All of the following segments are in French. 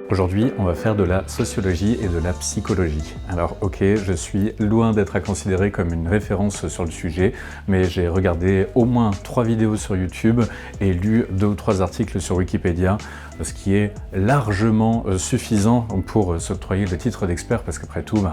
Aujourd'hui, on va faire de la sociologie et de la psychologie. Alors ok, je suis loin d'être à considérer comme une référence sur le sujet, mais j'ai regardé au moins 3 vidéos sur YouTube et lu 2 ou 3 articles sur Wikipédia, ce qui est largement suffisant pour s'octroyer le titre d'expert, parce qu'après tout,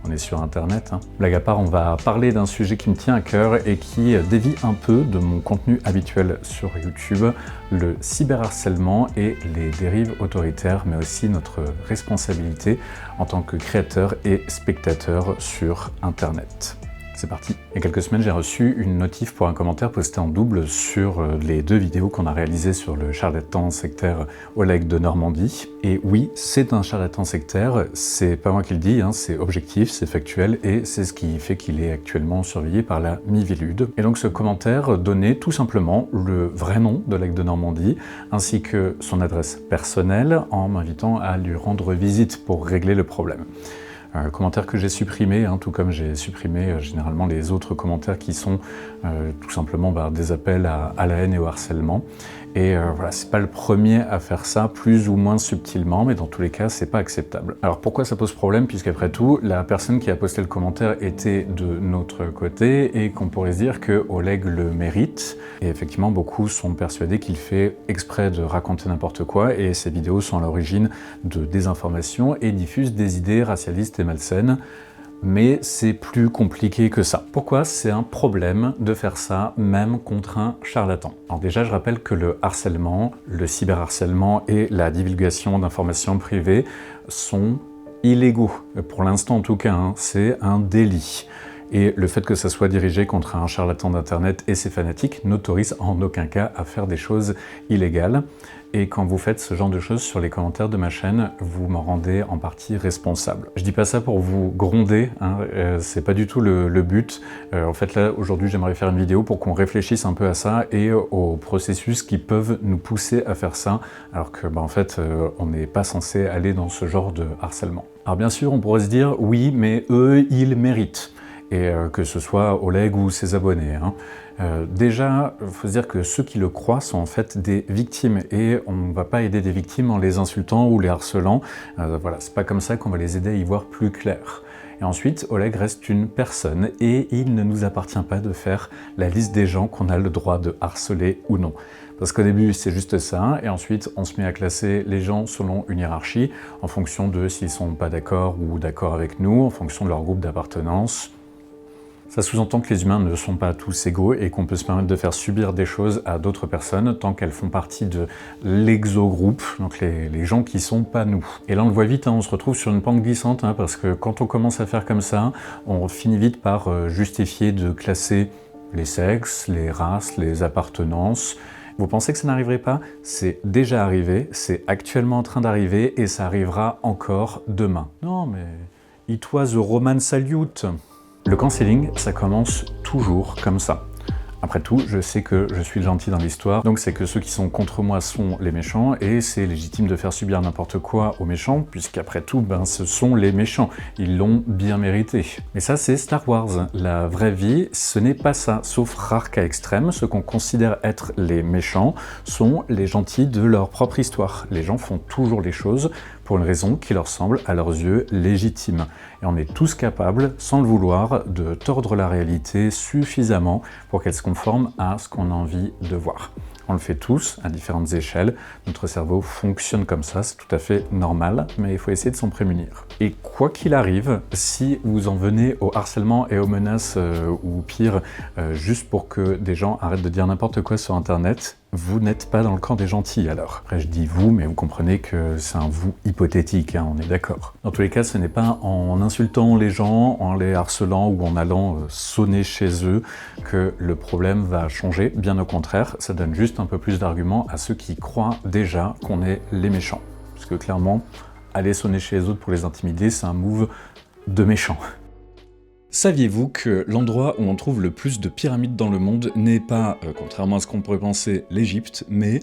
on est sur Internet. Blague à part, on va parler d'un sujet qui me tient à cœur et qui dévie un peu de mon contenu habituel sur YouTube, le cyberharcèlement et les dérives autoritaires, mais aussi notre responsabilité en tant que créateur et spectateur sur Internet. C'est parti. Il y a quelques semaines, j'ai reçu une notif pour un commentaire posté en double sur les 2 vidéos qu'on a réalisées sur le charlatan sectaire Oleg de Normandie. Et oui, c'est un charlatan sectaire, c'est pas moi qui le dis, c'est objectif, c'est factuel, et c'est ce qui fait qu'il est actuellement surveillé par la Miviludes. Et donc ce commentaire donnait tout simplement le vrai nom d'Oleg de Normandie, ainsi que son adresse personnelle, en m'invitant à lui rendre visite pour régler le problème. Commentaire que j'ai supprimé, tout comme j'ai supprimé généralement les autres commentaires qui sont tout simplement des appels à la haine et au harcèlement. Et voilà, c'est pas le premier à faire ça, plus ou moins subtilement, mais dans tous les cas, c'est pas acceptable. Alors pourquoi ça pose problème? Puisqu'après tout, la personne qui a posté le commentaire était de notre côté et qu'on pourrait se dire que Oleg le mérite. Et effectivement, beaucoup sont persuadés qu'il fait exprès de raconter n'importe quoi, et ces vidéos sont à l'origine de désinformation et diffusent des idées racialistes et malsaines. Mais c'est plus compliqué que ça. Pourquoi c'est un problème de faire ça, même contre un charlatan? Alors déjà, je rappelle que le harcèlement, le cyberharcèlement et la divulgation d'informations privées sont illégaux. Pour l'instant en tout cas, c'est un délit. Et le fait que ça soit dirigé contre un charlatan d'internet et ses fanatiques n'autorise en aucun cas à faire des choses illégales. Et quand vous faites ce genre de choses sur les commentaires de ma chaîne, vous m'en rendez en partie responsable. Je dis pas ça pour vous gronder, c'est pas du tout le but. En fait là, aujourd'hui, j'aimerais faire une vidéo pour qu'on réfléchisse un peu à ça et aux processus qui peuvent nous pousser à faire ça, alors que en fait, on n'est pas censé aller dans ce genre de harcèlement. Alors bien sûr, on pourrait se dire, oui, mais eux, ils méritent. Et que ce soit Oleg ou ses abonnés. Déjà, il faut se dire que ceux qui le croient sont en fait des victimes, et on ne va pas aider des victimes en les insultant ou les harcelant. Voilà, c'est pas comme ça qu'on va les aider à y voir plus clair. Et ensuite, Oleg reste une personne, et il ne nous appartient pas de faire la liste des gens qu'on a le droit de harceler ou non. Parce qu'au début, c'est juste ça, et ensuite, on se met à classer les gens selon une hiérarchie, en fonction de s'ils sont pas d'accord ou d'accord avec nous, en fonction de leur groupe d'appartenance. Ça sous-entend que les humains ne sont pas tous égaux et qu'on peut se permettre de faire subir des choses à d'autres personnes tant qu'elles font partie de l'exogroupe, donc les gens qui sont pas nous. Et là on le voit vite, on se retrouve sur une pente glissante, parce que quand on commence à faire comme ça, on finit vite par justifier de classer les sexes, les races, les appartenances. Vous pensez que ça n'arriverait pas? C'est déjà arrivé, c'est actuellement en train d'arriver et ça arrivera encore demain. Non mais it was a Roman salute. Le cancelling, ça commence toujours comme ça. Après tout, je sais que je suis le gentil dans l'histoire, donc c'est que ceux qui sont contre moi sont les méchants, et c'est légitime de faire subir n'importe quoi aux méchants, puisqu'après tout, ce sont les méchants. Ils l'ont bien mérité. Mais ça, c'est Star Wars. La vraie vie, ce n'est pas ça. Sauf rare cas extrême, ceux qu'on considère être les méchants sont les gentils de leur propre histoire. Les gens font toujours les choses pour une raison qui leur semble, à leurs yeux, légitime. Et on est tous capables, sans le vouloir, de tordre la réalité suffisamment pour qu'elle se conforme à ce qu'on a envie de voir. On le fait tous, à différentes échelles. Notre cerveau fonctionne comme ça, c'est tout à fait normal, mais il faut essayer de s'en prémunir. Et quoi qu'il arrive, si vous en venez au harcèlement et aux menaces, ou pire, juste pour que des gens arrêtent de dire n'importe quoi sur Internet, vous n'êtes pas dans le camp des gentils alors. Après je dis vous, mais vous comprenez que c'est un vous hypothétique, on est d'accord. Dans tous les cas, ce n'est pas en insultant les gens, en les harcelant ou en allant sonner chez eux que le problème va changer. Bien au contraire, ça donne juste un peu plus d'arguments à ceux qui croient déjà qu'on est les méchants. Parce que clairement, aller sonner chez les autres pour les intimider, c'est un move de méchant. Saviez-vous que l'endroit où on trouve le plus de pyramides dans le monde n'est pas, contrairement à ce qu'on pourrait penser, l'Égypte, mais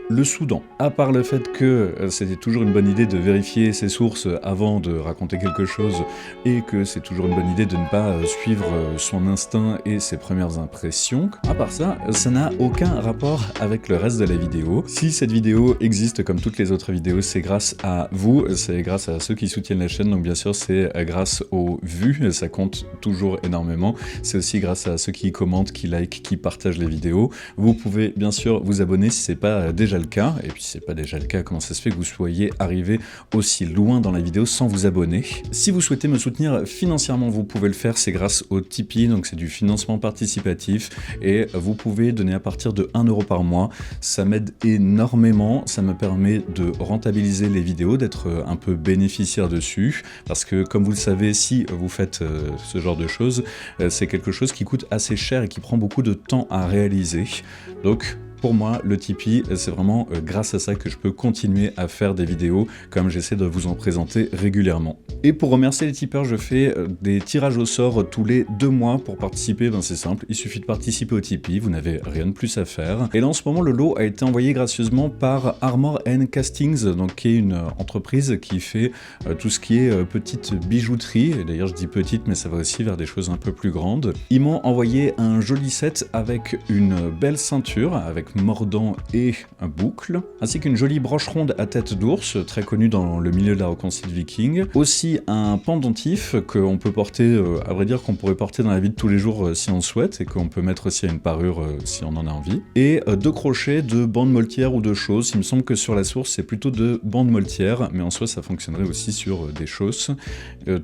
le Soudan. À part le fait que c'était toujours une bonne idée de vérifier ses sources avant de raconter quelque chose et que c'est toujours une bonne idée de ne pas suivre son instinct et ses premières impressions, à part ça, ça n'a aucun rapport avec le reste de la vidéo. Si cette vidéo existe comme toutes les autres vidéos, c'est grâce à vous, c'est grâce à ceux qui soutiennent la chaîne, donc bien sûr c'est grâce aux vues, ça compte toujours énormément. C'est aussi grâce à ceux qui commentent, qui likent, qui partagent les vidéos. Vous pouvez bien sûr vous abonner si c'est pas déjà le cas, et puis si c'est pas déjà le cas, comment ça se fait que vous soyez arrivé aussi loin dans la vidéo sans vous abonner? Si vous souhaitez me soutenir financièrement, vous pouvez le faire, c'est grâce au Tipeee, donc c'est du financement participatif, et vous pouvez donner à partir de 1 € par mois. Ça m'aide énormément, ça me permet de rentabiliser les vidéos, d'être un peu bénéficiaire dessus, parce que comme vous le savez, si vous faites ce genre de choses, c'est quelque chose qui coûte assez cher et qui prend beaucoup de temps à réaliser. Donc pour moi, le Tipeee, c'est vraiment grâce à ça que je peux continuer à faire des vidéos comme j'essaie de vous en présenter régulièrement. Et pour remercier les tipeurs, je fais des tirages au sort tous les 2 mois pour participer. Ben c'est simple, il suffit de participer au Tipeee, vous n'avez rien de plus à faire. Et là en ce moment, le lot a été envoyé gracieusement par Armor & Castings, donc qui est une entreprise qui fait tout ce qui est petite bijouterie. Et d'ailleurs je dis petite, mais ça va aussi vers des choses un peu plus grandes. Ils m'ont envoyé un joli set avec une belle ceinture, avec mordant et un boucle, ainsi qu'une jolie broche ronde à tête d'ours, très connue dans le milieu de la rock and roll viking. Aussi un pendentif qu'on peut porter, à vrai dire qu'on pourrait porter dans la vie de tous les jours si on le souhaite, et qu'on peut mettre aussi à une parure si on en a envie. Et 2 crochets de bande moltière ou de chausses. Il me semble que sur la source c'est plutôt de bande moltière, mais en soi ça fonctionnerait aussi sur des chausses.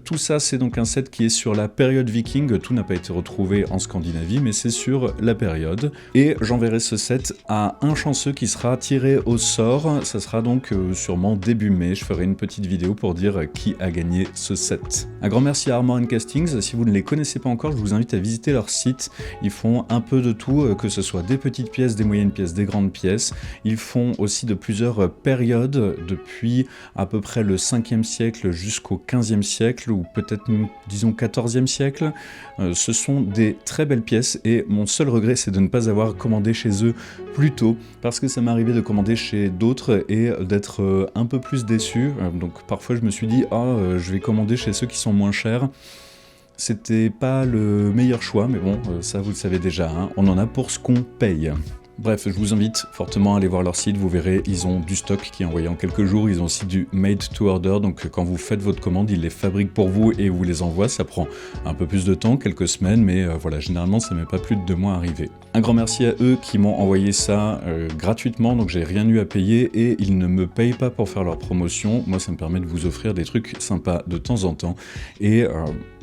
Tout ça c'est donc un set qui est sur la période viking, tout n'a pas été retrouvé en Scandinavie, mais c'est sur la période. Et j'enverrai ce set à un chanceux qui sera tiré au sort. Ça sera donc sûrement début mai. Je ferai une petite vidéo pour dire qui a gagné ce set. Un grand merci à Armor & Castings. Si vous ne les connaissez pas encore, je vous invite à visiter leur site. Ils font un peu de tout, que ce soit des petites pièces, des moyennes pièces, des grandes pièces. Ils font aussi de plusieurs périodes, depuis à peu près le 5e siècle jusqu'au 15e siècle, ou peut-être disons 14e siècle. Ce sont des très belles pièces et mon seul regret c'est de ne pas avoir commandé chez eux plus tôt, parce que ça m'est arrivé de commander chez d'autres et d'être un peu plus déçu. Donc parfois je me suis dit je vais commander chez ceux qui sont moins chers. C'était pas le meilleur choix, mais bon, ça vous le savez déjà, hein, on en a pour ce qu'on paye. Bref, je vous invite fortement à aller voir leur site, vous verrez, ils ont du stock qui est envoyé en quelques jours, ils ont aussi du made to order, donc quand vous faites votre commande, ils les fabriquent pour vous et vous les envoient, ça prend un peu plus de temps, quelques semaines, mais voilà, généralement ça met pas plus de 2 mois à arriver. Un grand merci à eux qui m'ont envoyé ça gratuitement, donc j'ai rien eu à payer et ils ne me payent pas pour faire leur promotion. Moi ça me permet de vous offrir des trucs sympas de temps en temps, et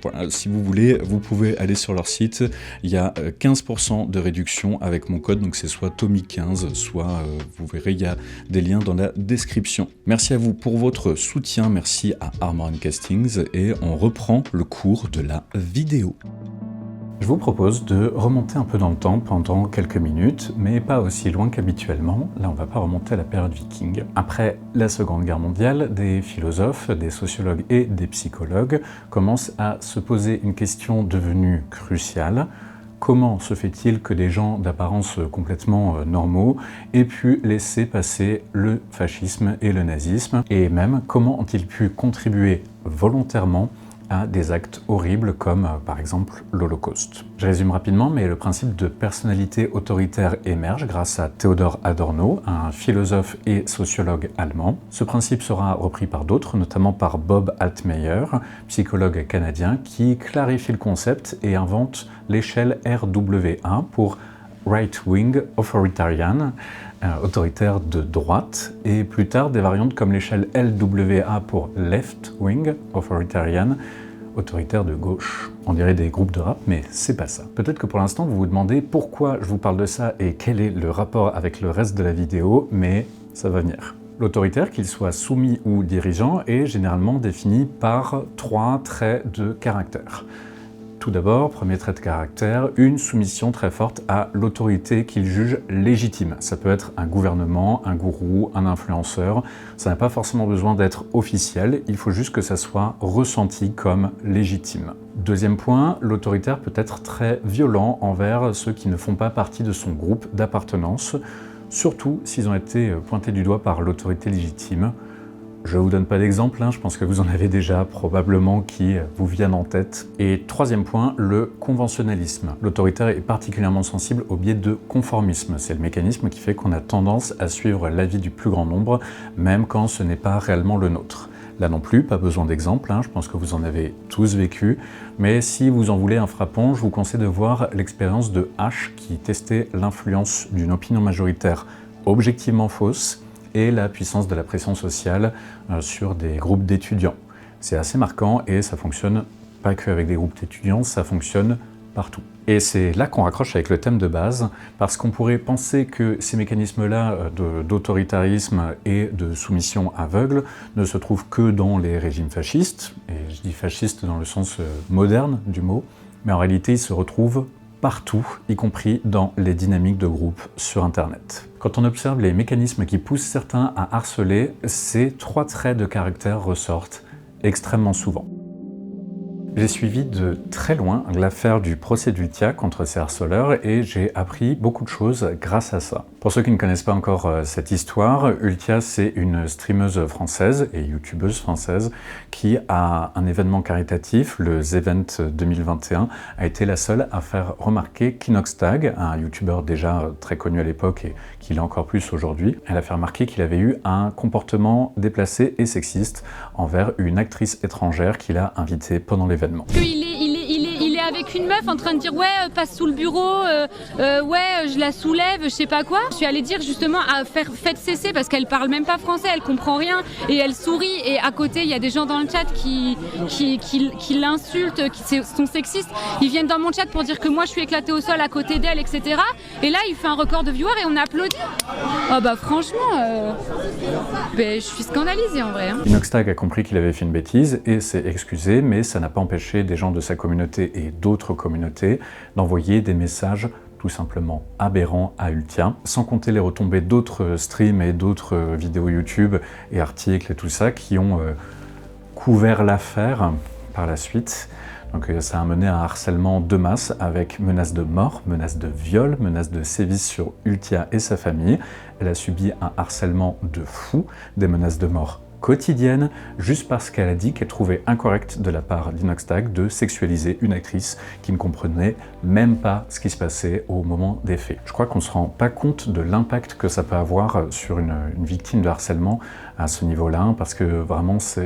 voilà, si vous voulez, vous pouvez aller sur leur site, il y a 15% de réduction avec mon code, donc c'est soit Tommy15, soit vous verrez, il y a des liens dans la description. Merci à vous pour votre soutien, merci à Armor & Castings, et on reprend le cours de la vidéo. Je vous propose de remonter un peu dans le temps pendant quelques minutes, mais pas aussi loin qu'habituellement. Là, on va pas remonter à la période viking. Après la Seconde Guerre mondiale, des philosophes, des sociologues et des psychologues commencent à se poser une question devenue cruciale. Comment se fait-il que des gens d'apparence complètement normaux aient pu laisser passer le fascisme et le nazisme? Et même, comment ont-ils pu contribuer volontairement à des actes horribles comme par exemple l'Holocauste. Je résume rapidement, mais le principe de personnalité autoritaire émerge grâce à Theodor Adorno, un philosophe et sociologue allemand. Ce principe sera repris par d'autres, notamment par Bob Altmeyer, psychologue canadien, qui clarifie le concept et invente l'échelle RW1 pour Right Wing Authoritarian, autoritaire de droite, et plus tard des variantes comme l'échelle LWA pour Left Wing Authoritarian, autoritaire de gauche. On dirait des groupes de rap, mais c'est pas ça. Peut-être que pour l'instant vous vous demandez pourquoi je vous parle de ça et quel est le rapport avec le reste de la vidéo, mais ça va venir. L'autoritaire, qu'il soit soumis ou dirigeant, est généralement défini par 3 traits de caractère. Tout d'abord, premier trait de caractère, une soumission très forte à l'autorité qu'il juge légitime. Ça peut être un gouvernement, un gourou, un influenceur. Ça n'a pas forcément besoin d'être officiel, il faut juste que ça soit ressenti comme légitime. Deuxième point, l'autoritaire peut être très violent envers ceux qui ne font pas partie de son groupe d'appartenance. surtout s'ils ont été pointés du doigt par l'autorité légitime. Je ne vous donne pas d'exemple, je pense que vous en avez déjà probablement qui vous viennent en tête. Et troisième point, le conventionnalisme. L'autoritaire est particulièrement sensible au biais de conformisme. C'est le mécanisme qui fait qu'on a tendance à suivre l'avis du plus grand nombre, même quand ce n'est pas réellement le nôtre. Là non plus, pas besoin d'exemple, je pense que vous en avez tous vécu, mais si vous en voulez un frappant, je vous conseille de voir l'expérience de H qui testait l'influence d'une opinion majoritaire objectivement fausse et la puissance de la pression sociale sur des groupes d'étudiants. C'est assez marquant et ça fonctionne pas qu'avec des groupes d'étudiants, ça fonctionne partout. Et c'est là qu'on raccroche avec le thème de base, parce qu'on pourrait penser que ces mécanismes-là d'autoritarisme et de soumission aveugle ne se trouvent que dans les régimes fascistes, et je dis fasciste dans le sens moderne du mot, mais en réalité ils se retrouvent partout, y compris dans les dynamiques de groupe sur Internet. Quand on observe les mécanismes qui poussent certains à harceler, ces trois traits de caractère ressortent extrêmement souvent. J'ai suivi de très loin l'affaire du procès d'Ultia contre ces harceleurs et j'ai appris beaucoup de choses grâce à ça. Pour ceux qui ne connaissent pas encore cette histoire, Ultia c'est une streameuse française et youtubeuse française qui a un événement caritatif, le Zevent 2021, a été la seule à faire remarquer Kinoxtag, un youtubeur déjà très connu à l'époque et qui l'est encore plus aujourd'hui. Elle a fait remarquer qu'il avait eu un comportement déplacé et sexiste envers une actrice étrangère qu'il a invitée pendant l'événement. Il est avec une meuf en train de dire ouais passe sous le bureau, ouais je la soulève, je sais pas quoi. Je suis allée dire justement faites cesser parce qu'elle parle même pas français, elle comprend rien et elle sourit et à côté il y a des gens dans le chat qui l'insultent, qui sont sexistes. Ils viennent dans mon chat pour dire que moi je suis éclatée au sol à côté d'elle, etc. Et là il fait un record de viewers et on applaudit. Oh bah franchement, je suis scandalisée en vrai. Kinoxtag a compris qu'il avait fait une bêtise et s'est excusé, mais ça n'a pas empêché des gens de sa communauté et d'autres communautés d'envoyer des messages tout simplement aberrants à Ultia, sans compter les retombées d'autres streams et d'autres vidéos YouTube et articles et tout ça qui ont couvert l'affaire par la suite. Donc ça a mené à un harcèlement de masse avec menaces de mort, menaces de viol, menaces de sévices sur Ultia et sa famille. Elle a subi un harcèlement de fou, des menaces de mort quotidienne, juste parce qu'elle a dit qu'elle trouvait incorrect de la part d'Inoxtag de sexualiser une actrice qui ne comprenait même pas ce qui se passait au moment des faits. Je crois qu'on ne se rend pas compte de l'impact que ça peut avoir sur une victime de harcèlement à ce niveau-là, parce que vraiment ça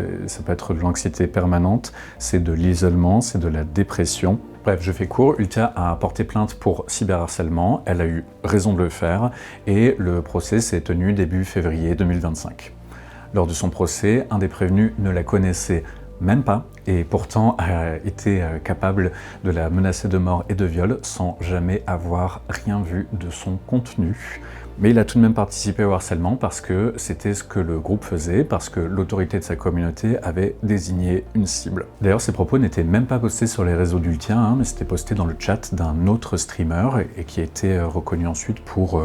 peut être de l'anxiété permanente, c'est de l'isolement, c'est de la dépression. Bref, je fais court, Ultia a porté plainte pour cyberharcèlement, elle a eu raison de le faire, et le procès s'est tenu début février 2025. Lors de son procès, un des prévenus ne la connaissait même pas et pourtant a été capable de la menacer de mort et de viol sans jamais avoir rien vu de son contenu. Mais il a tout de même participé au harcèlement parce que c'était ce que le groupe faisait, parce que l'autorité de sa communauté avait désigné une cible. D'ailleurs, ces propos n'étaient même pas postés sur les réseaux d'Ultia, mais c'était posté dans le chat d'un autre streamer et qui a été reconnu ensuite pour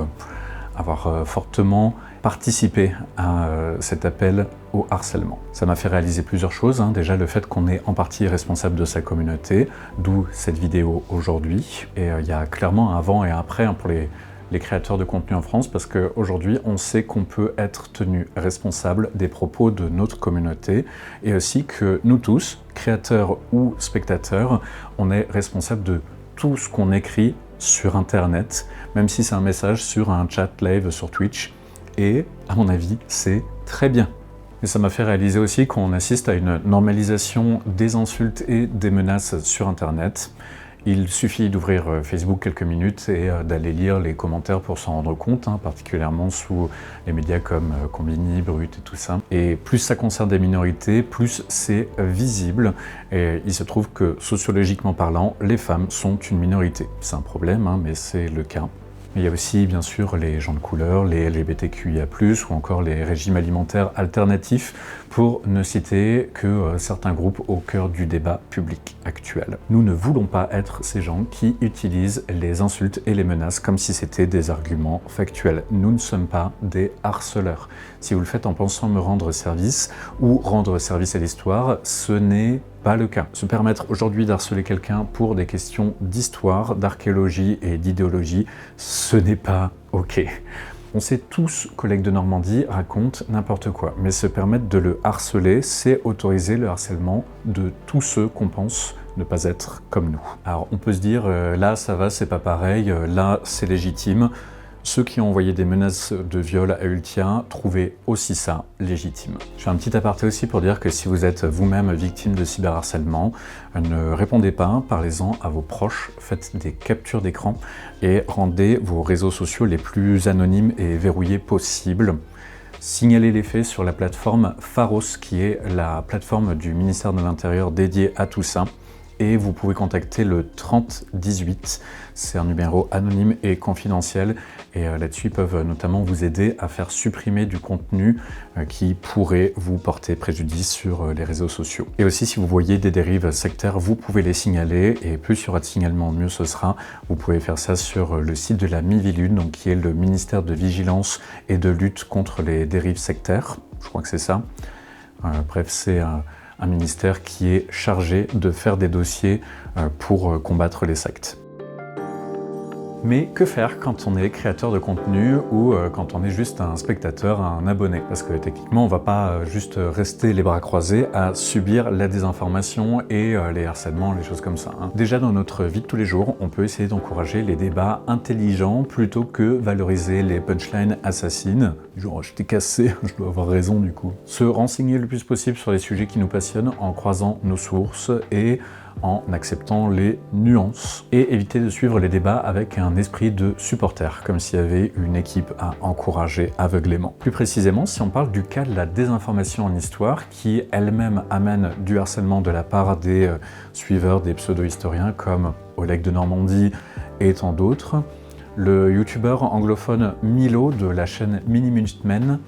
avoir fortement participé à cet appel au harcèlement. Ça m'a fait réaliser plusieurs choses. Déjà le fait qu'on est en partie responsable de sa communauté, d'où cette vidéo aujourd'hui. Et il y a clairement un avant et un après pour les créateurs de contenu en France, parce qu'aujourd'hui on sait qu'on peut être tenu responsable des propos de notre communauté et aussi que nous tous, créateurs ou spectateurs, on est responsable de tout ce qu'on écrit sur Internet, même si c'est un message sur un chat live sur Twitch. Et à mon avis, c'est très bien. Et ça m'a fait réaliser aussi qu'on assiste à une normalisation des insultes et des menaces sur Internet. Il suffit d'ouvrir Facebook quelques minutes et d'aller lire les commentaires pour s'en rendre compte, particulièrement sous les médias comme Combini, Brut et tout ça. Et plus ça concerne des minorités, plus c'est visible. Et il se trouve que sociologiquement parlant, les femmes sont une minorité. C'est un problème, mais c'est le cas. Il y a aussi bien sûr les gens de couleur, les LGBTQIA+, ou encore les régimes alimentaires alternatifs, pour ne citer que certains groupes au cœur du débat public actuel. Nous ne voulons pas être ces gens qui utilisent les insultes et les menaces comme si c'était des arguments factuels. Nous ne sommes pas des harceleurs. Si vous le faites en pensant me rendre service ou rendre service à l'histoire, ce n'est pas le cas. Se permettre aujourd'hui d'harceler quelqu'un pour des questions d'histoire, d'archéologie et d'idéologie, ce n'est pas OK. On sait tous que Oleg de Normandie raconte n'importe quoi, mais se permettre de le harceler, c'est autoriser le harcèlement de tous ceux qu'on pense ne pas être comme nous. Alors on peut se dire, là ça va, c'est pas pareil, là c'est légitime. Ceux qui ont envoyé des menaces de viol à Ultia trouvaient aussi ça légitime. Je fais un petit aparté aussi pour dire que si vous êtes vous-même victime de cyberharcèlement, ne répondez pas, parlez-en à vos proches, faites des captures d'écran et rendez vos réseaux sociaux les plus anonymes et verrouillés possibles. Signalez les faits sur la plateforme Pharos, qui est la plateforme du ministère de l'Intérieur dédiée à tout ça. Et vous pouvez contacter le 3018, c'est un numéro anonyme et confidentiel, et là-dessus ils peuvent notamment vous aider à faire supprimer du contenu qui pourrait vous porter préjudice sur les réseaux sociaux. Et aussi si vous voyez des dérives sectaires, vous pouvez les signaler, et plus il y aura de signalements, mieux ce sera. Vous pouvez faire ça sur le site de la Mivilude, donc qui est le ministère de Vigilance et de lutte contre les dérives sectaires, je crois que c'est ça. Bref, c'est un ministère qui est chargé de faire des dossiers pour combattre les sectes. Mais que faire quand on est créateur de contenu ou quand on est juste un spectateur, un abonné? Parce que techniquement, on va pas juste rester les bras croisés à subir la désinformation et les harcèlements, les choses comme ça. Déjà dans notre vie de tous les jours, on peut essayer d'encourager les débats intelligents plutôt que valoriser les punchlines assassines. Genre, je t'ai cassé, je dois avoir raison du coup. Se renseigner le plus possible sur les sujets qui nous passionnent en croisant nos sources et en acceptant les nuances, et éviter de suivre les débats avec un esprit de supporter, comme s'il y avait une équipe à encourager aveuglément. Plus précisément, si on parle du cas de la désinformation en histoire, qui elle-même amène du harcèlement de la part des suiveurs des pseudo-historiens comme Oleg de Normandie et tant d'autres, le youtubeur anglophone Milo de la chaîne Mini-Minutemen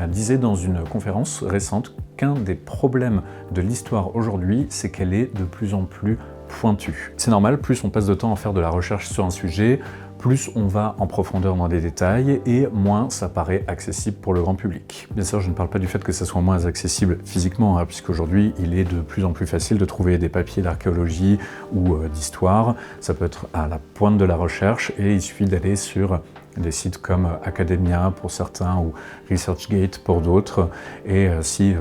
disait dans une conférence récente qu'un des problèmes de l'histoire aujourd'hui, c'est qu'elle est de plus en plus pointue. C'est normal, plus on passe de temps à faire de la recherche sur un sujet, plus on va en profondeur dans les détails et moins ça paraît accessible pour le grand public. Bien sûr, je ne parle pas du fait que ça soit moins accessible physiquement, puisqu'aujourd'hui il est de plus en plus facile de trouver des papiers d'archéologie ou d'histoire. Ça peut être à la pointe de la recherche et il suffit d'aller sur des sites comme Academia pour certains ou ResearchGate pour d'autres. Et si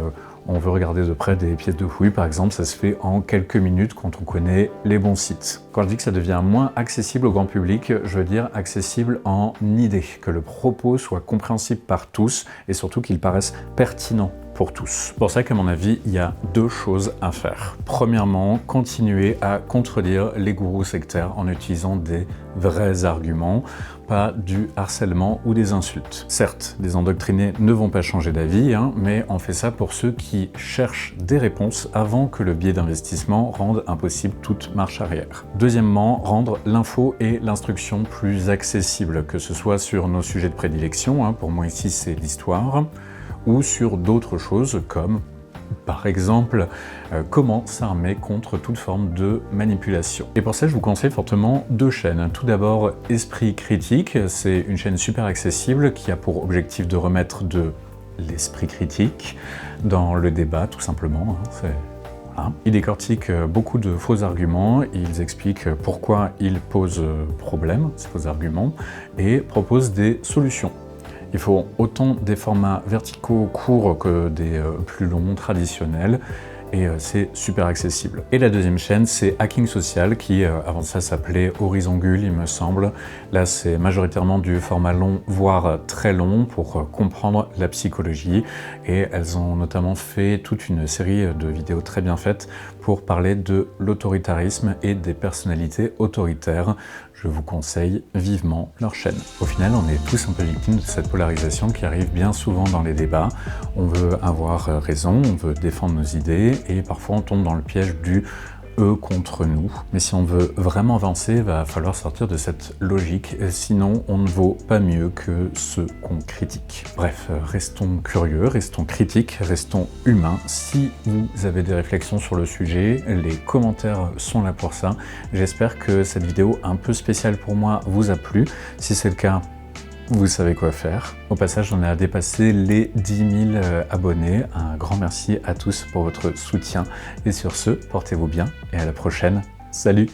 on veut regarder de près des pièces de fouilles, par exemple, ça se fait en quelques minutes quand on connaît les bons sites. Quand je dis que ça devient moins accessible au grand public, je veux dire accessible en idée, que le propos soit compréhensible par tous et surtout qu'il paraisse pertinent pour tous. C'est pour ça qu'à mon avis, il y a deux choses à faire. Premièrement, continuer à contredire les gourous sectaires en utilisant des vrais arguments, pas du harcèlement ou des insultes. Certes, des endoctrinés ne vont pas changer d'avis, mais on fait ça pour ceux qui cherchent des réponses avant que le biais d'investissement rende impossible toute marche arrière. Deuxièmement, rendre l'info et l'instruction plus accessibles, que ce soit sur nos sujets de prédilection, pour moi ici c'est l'histoire, ou sur d'autres choses comme, par exemple, comment s'armer contre toute forme de manipulation. Et pour ça, je vous conseille fortement deux chaînes. Tout d'abord, Esprit Critique, c'est une chaîne super accessible qui a pour objectif de remettre de l'esprit critique dans le débat, tout simplement. Ils décortiquent beaucoup de faux arguments, ils expliquent pourquoi ils posent problème, ces faux arguments, et proposent des solutions. Il faut autant des formats verticaux courts que des plus longs traditionnels, et c'est super accessible. Et la deuxième chaîne, c'est Hacking Social, qui avant ça s'appelait Horizongule, il me semble. Là, c'est majoritairement du format long, voire très long, pour comprendre la psychologie. Et elles ont notamment fait toute une série de vidéos très bien faites pour parler de l'autoritarisme et des personnalités autoritaires. Je vous conseille vivement leur chaîne. Au final, on est tous un peu victimes de cette polarisation qui arrive bien souvent dans les débats. On veut avoir raison, on veut défendre nos idées et parfois on tombe dans le piège du eux contre nous. Mais si on veut vraiment avancer, il va falloir sortir de cette logique, sinon on ne vaut pas mieux que ceux qu'on critique. Bref, restons curieux, restons critiques, restons humains. Si vous avez des réflexions sur le sujet, les commentaires sont là pour ça. J'espère que cette vidéo un peu spéciale pour moi vous a plu. Si c'est le cas, vous savez quoi faire. Au passage, on a dépassé les 10 000 abonnés. Un grand merci à tous pour votre soutien. Et sur ce, portez-vous bien et à la prochaine. Salut!